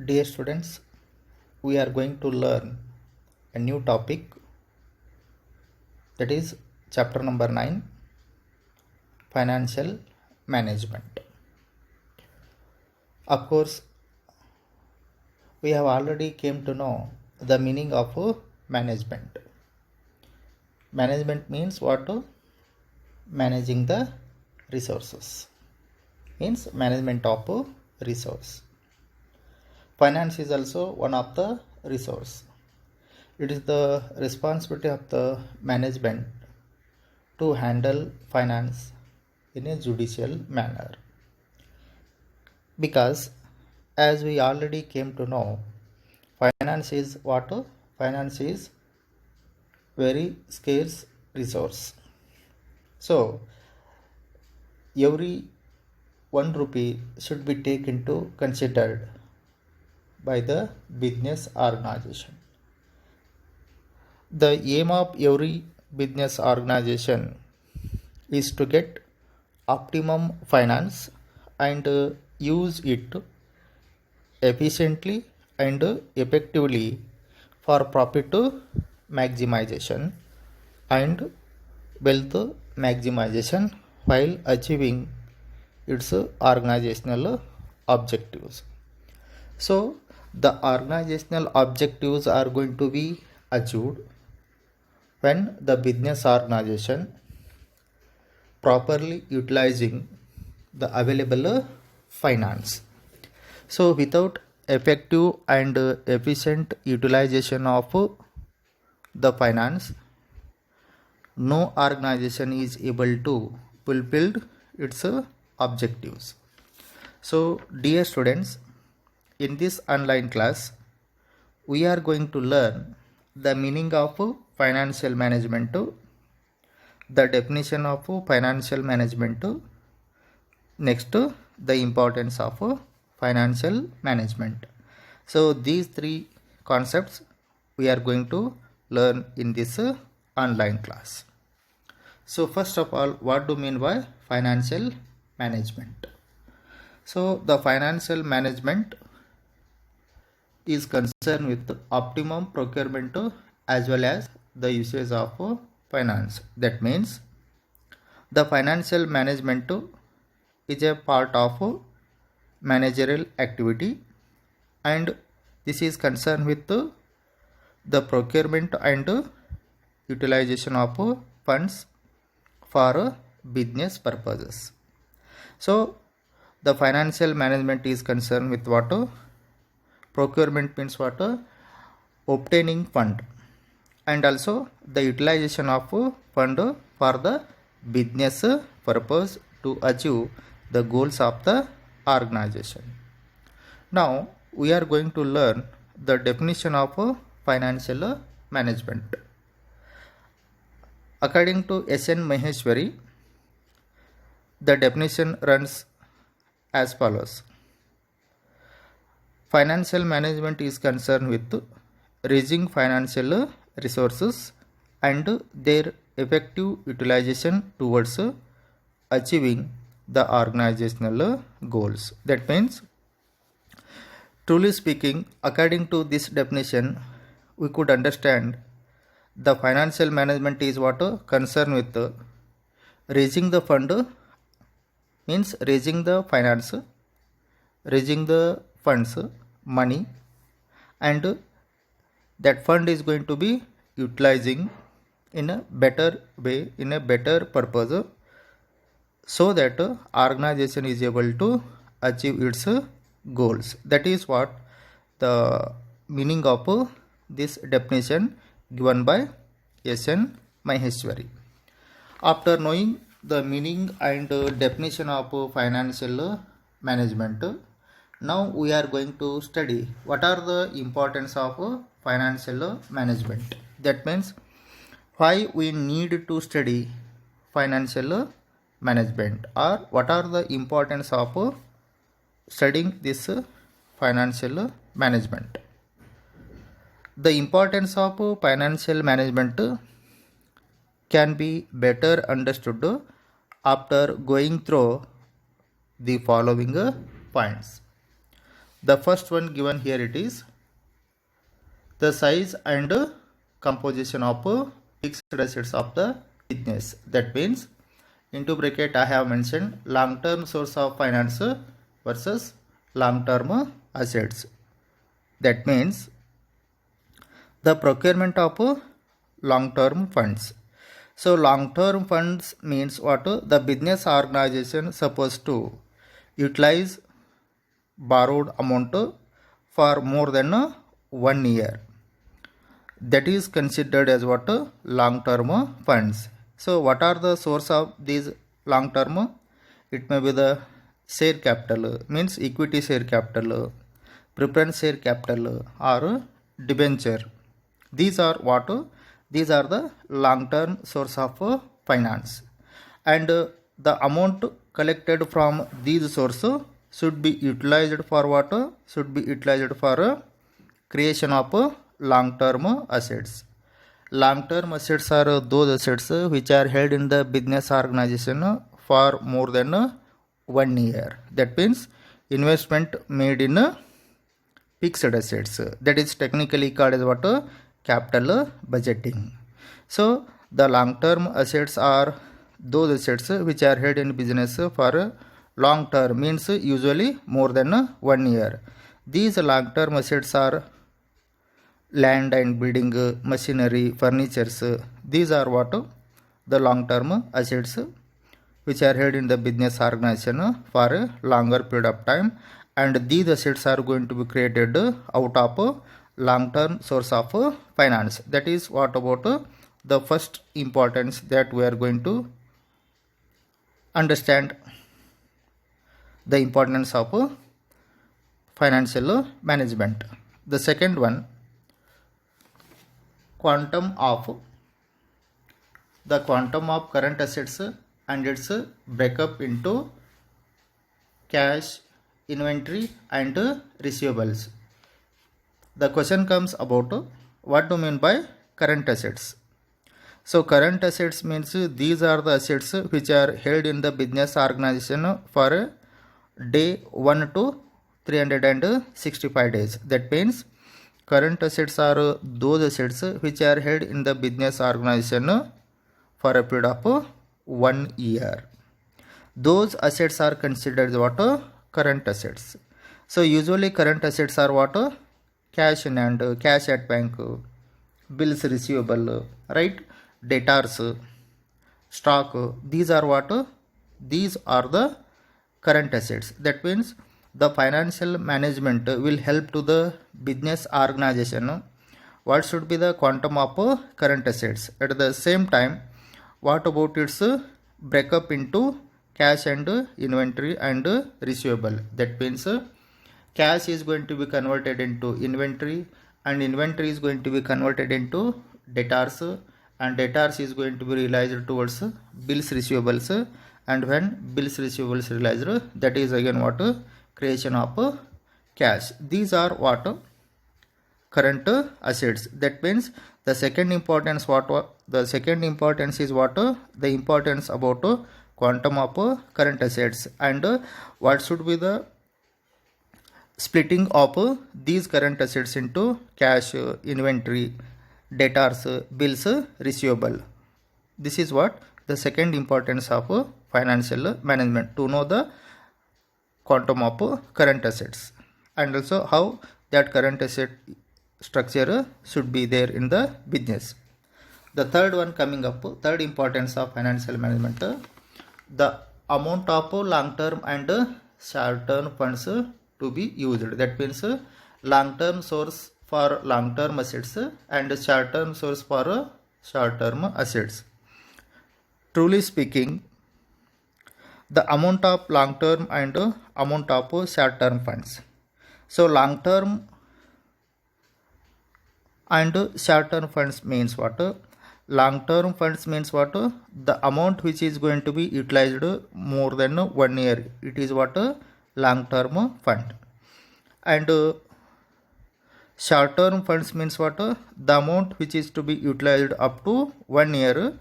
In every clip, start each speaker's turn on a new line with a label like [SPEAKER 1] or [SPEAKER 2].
[SPEAKER 1] Dear students, we are going to learn a new topic, that is chapter number 9, financial management. Of course, we have already came to know the meaning of management. Management means what? Managing the resources. Means management of resource. Finance is also one of the resource. It is the responsibility of the management to handle finance in a judicial manner. Because as we already came to know, finance is what? Finance is very scarce resource. So every 1 rupee should be taken into considered by the business organization. The aim of every business organization is to get optimum finance and use it efficiently and effectively for profit maximization and wealth maximization while achieving its organizational objectives. So the organizational objectives are going to be achieved when the business organization properly utilizing the available finance. So without effective and efficient utilization of the finance, no organization is able to fulfill its objectives. So dear students, in this online class, we are going to learn the meaning of financial management, the definition of financial management, next the importance of financial management. So these three concepts we are going to learn in this online class. So first of all, what do you mean by financial management? So the financial management is concerned with optimum procurement as well as the usage of finance. That means the financial management is a part of managerial activity, and this is concerned with the procurement and utilization of funds for business purposes. So the financial management is concerned with what? Procurement means what? Obtaining fund, and also the utilization of fund for the business purpose to achieve the goals of the organization. Now we are going to learn the definition of financial management. According to S.N. Maheshwari, the definition runs as follows. Financial management is concerned with raising financial resources and their effective utilization towards achieving the organizational goals. That means, truly speaking, according to this definition, we could understand the financial management is what? Concerned with raising the fund, means raising the finance, raising the funds, money, and that fund is going to be utilizing in a better way, in a better purpose, so that organization is able to achieve its goals. That is what the meaning of this definition given by S.N. Maheshwari. After knowing the meaning and definition of financial management, now we are going to study what are the importance of financial management. That means why we need to study financial management, or what are the importance of studying this financial management. The importance of financial management can be better understood after going through the following points. The first one given here, it is the size and composition of fixed assets of the business. That means into bracket I have mentioned long term source of finance versus long term assets. That means the procurement of long term funds. So long term funds means what? The business organization supposed to utilize borrowed amount for more than 1 year. That is considered as what? Long term funds. So what are the source of these long term? It may be the share capital, means equity share capital, preference share capital, or debenture. These are what? These are the long term source of finance, and the amount collected from these sources should be utilized for what? Should be utilized for creation of long term assets. Long term assets are those assets which are held in the business organization for more than 1 year. That means investment made in fixed assets. That is technically called as what? Capital budgeting. So the long term assets are those assets which are held in business for long term, means usually more than 1 year. These long term assets are land and building, machinery, furnitures. These are what? The long term assets which are held in the business organization for a longer period of time, and these assets are going to be created out of long term source of finance. That is what about the first importance that we are going to understand, the importance of financial management. The second one, quantum of current assets and its breakup into cash, inventory, and receivables. The question comes about what do you mean by current assets? So current assets means these are the assets which are held in the business organization for day 1 to 365 days. That means current assets are those assets which are held in the business organization for a period of 1 year. Those assets are considered what? Current assets. So usually current assets are what? Cash in hand, cash at bank, bills receivable, right? Debtors, stock. These are what? These are the current assets. That means the financial management will help to the business organization. What should be the quantum of current assets? At the same time, what about its breakup into cash and inventory and receivable? That means cash is going to be converted into inventory, and inventory is going to be converted into debtors, and debtors is going to be realized towards bills receivables, and when bills receivables realized, that is again what? Creation of cash. These are what? Current assets. That means the second importance is what? The importance about quantum of current assets, and what should be the splitting of these current assets into cash, inventory, debtors, bills receivable. This is what the second importance of financial management, to know the quantum of current assets, and also how that current asset structure should be there in the business. The third one coming up, third importance of financial management, the amount of long term and short term funds to be used. That means long term source for long term assets and short term source for short term assets. Truly speaking, the amount of long term and amount of short term funds. So long term and short term funds means what? Long term funds means what? The amount which is going to be utilized more than 1 year. It is what? Long term fund. And short term funds means what? The amount which is to be utilized up to 1 year.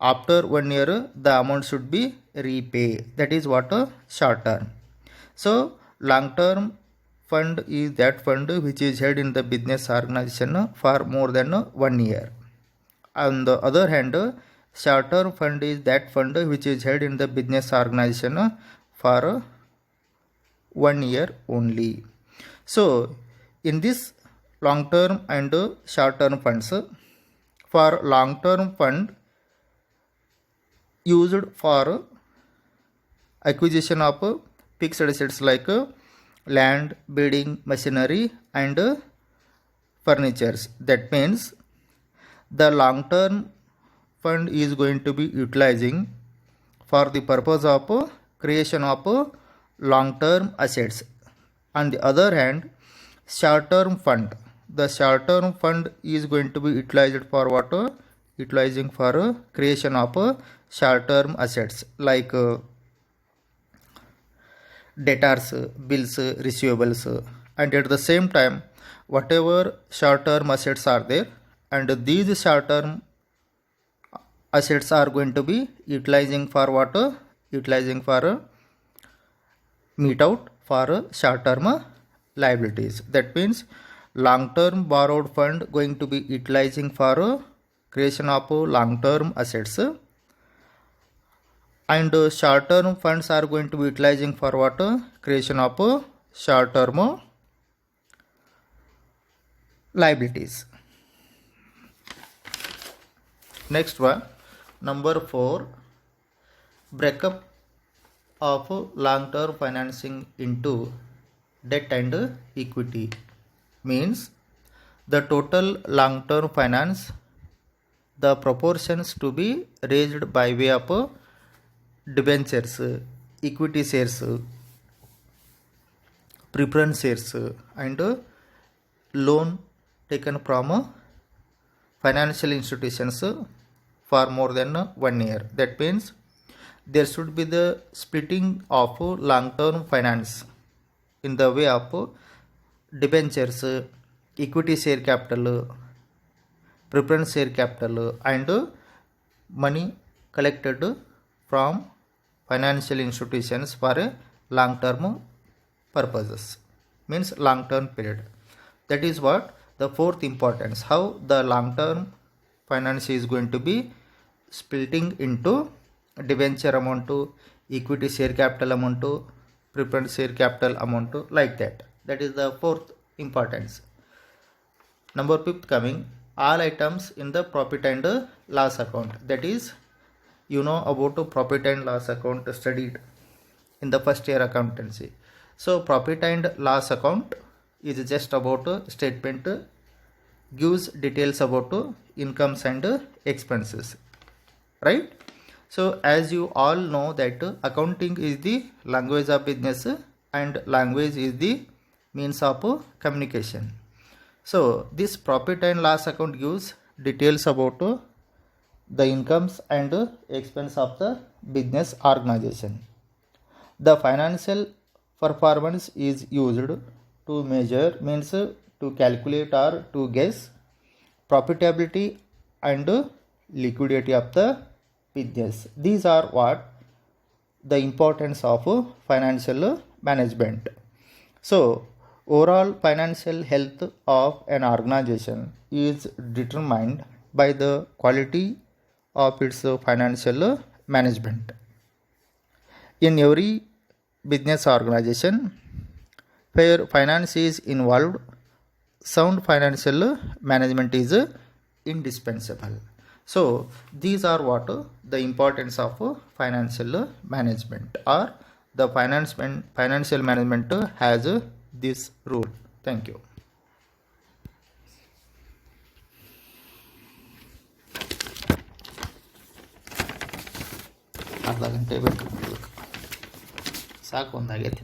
[SPEAKER 1] After 1 year, the amount should be repaid. That is what? Short term. So long term fund is that fund which is held in the business organization for more than 1 year. On the other hand, short-term fund is that fund which is held in the business organization for 1 year only. So in this long-term and short-term funds, for long-term fund used for acquisition of fixed assets like land, building, machinery and furnitures. That means the long-term fund is going to be utilizing for the purpose of creation of long-term assets. On the other hand, short-term fund, the short-term fund is going to be utilized for what? Utilizing for creation of short-term assets like debtors, bills, receivables, and at the same time whatever short-term assets are there, and these short-term assets are going to be utilizing for what? Utilizing for meet out for short-term liabilities. That means long-term borrowed fund going to be utilizing for creation of long-term assets, and short-term funds are going to be utilizing for what? Creation of short-term liabilities. Next one, number 4, breakup of long-term financing into debt and equity. Means the total long-term finance, the proportions to be raised by way of debentures, equity shares, preference shares and loan taken from financial institutions for more than 1 year. That means there should be the splitting of long-term finance in the way of debentures, equity share capital, preference share capital and money collected from financial institutions for long-term purposes, means long-term period. That is what the fourth importance, how the long-term finance is going to be splitting into debenture amount, equity share capital amount, preference share capital amount, like that. That is the fourth importance. Number 5th coming, all items in the profit and loss account. That is, you know about profit and loss account studied in the first year accountancy. So profit and loss account is just about statement, gives details about incomes and expenses, right? So as you all know that accounting is the language of business and language is the means of communication. So this profit and loss account gives details about the incomes and expense of the business organization. The financial performance is used to measure, means to calculate or to guess profitability and liquidity of the business. These are what the importance of financial management. So overall financial health of an organization is determined by the quality of its financial management. In every business organization where finance is involved, sound financial management is indispensable. So these are what the importance of financial management, or the financial management has this rule. Thank you. ಅರ್ಧ ಗಂಟೆ ಬೇಕು ಸಾಕು, ಒಂದಾಗೈತೆ.